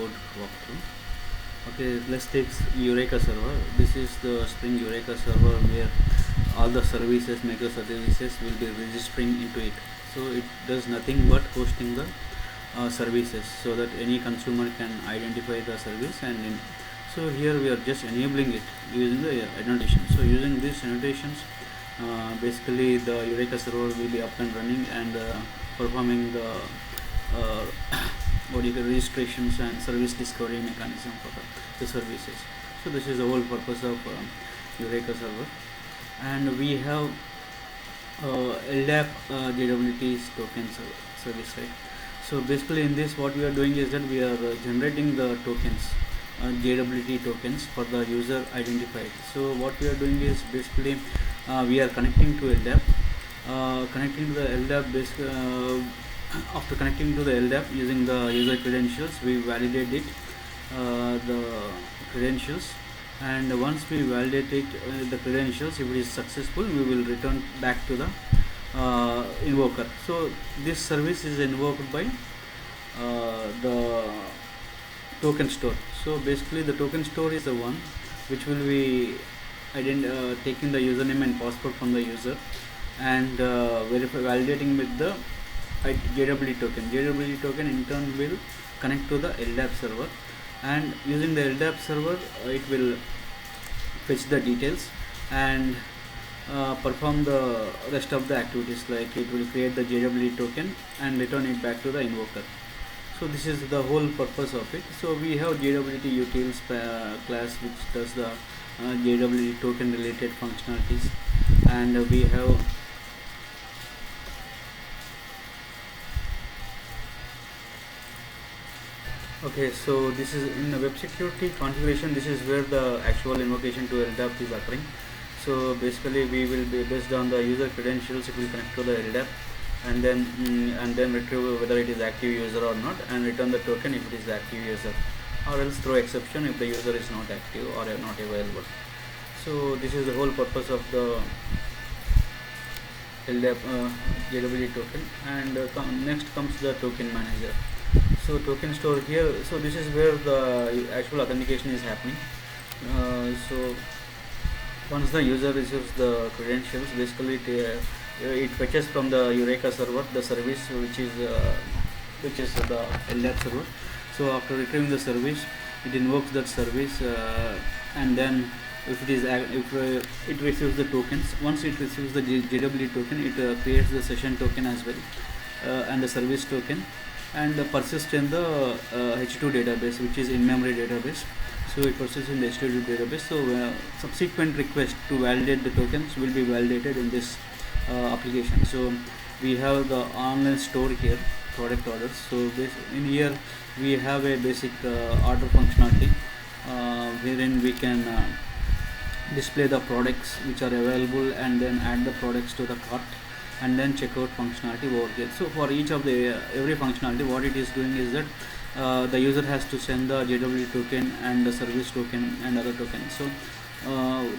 code walkthrough. Okay, let's take Eureka server. This is the Spring Eureka server where all the services, microservices will be registering into it. So it does nothing but hosting the services so that any consumer can identify the service. And so here we are just enabling it using the annotation. So using these annotations, basically the Eureka server will be up and running and performing the registrations and service discovery mechanism for the services. So this is the whole purpose of Eureka server. And we have LDAP JWT token service, right? So basically in this what we are doing is that we are generating the tokens, JWT tokens for the user identified. So what we are doing is basically we are connecting to LDAP, connecting to the LDAP. After connecting to the LDAP using the user credentials, we validate it, the credentials, and once we validate it, the credentials, if it is successful, we will return back to the invoker. So this service is invoked by the token store. So basically the token store is the one which will be taking the username and password from the user and validating with the JWT token. JWT token in turn will connect to the LDAP server, and using the LDAP server it will fetch the details and perform the rest of the activities, like it will create the JWT token and return it back to the invoker. So this is the whole purpose of it. So we have JWT utils class which does the JWT token related functionalities, and we have okay, so this is in the web security configuration. This is where the actual invocation to LDAP is occurring. So basically we will be based on the user credentials, it will connect to the LDAP and then retrieve whether it is active user or not, and return the token if it is active user, or else throw exception if the user is not active or not available. So this is the whole purpose of the LDAP JWT token. And next comes the token manager. So token store here, so this is where the actual authentication is happening. So once the user receives the credentials, basically it fetches from the Eureka server the service which is the LDAP server. So after retrieving the service, it invokes that service, and then if it receives the tokens, once it receives the JWT token, it creates the session token as well, and the service token, and persists in the H2 database, which is in-memory database. So it persists in the H2 database. So subsequent request to validate the tokens will be validated in this application. So we have the online store here, product orders. So in here we have a basic order functionality, wherein we can display the products which are available and then add the products to the cart, and then checkout functionality over here. So for each of the every functionality, what it is doing is that the user has to send the JWT token and the service token and other tokens. So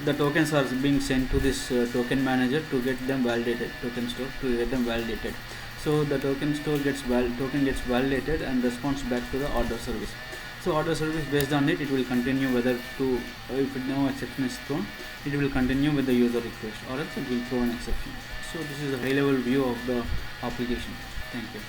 the tokens are being sent to this token manager to get them validated, token store to get them validated. So the token store token gets validated and responds back to the order service. So order service, based on it will continue whether to if no exception is thrown, it will continue with the user request, or else it will throw an exception. So this is a high level view of the application. Thank you.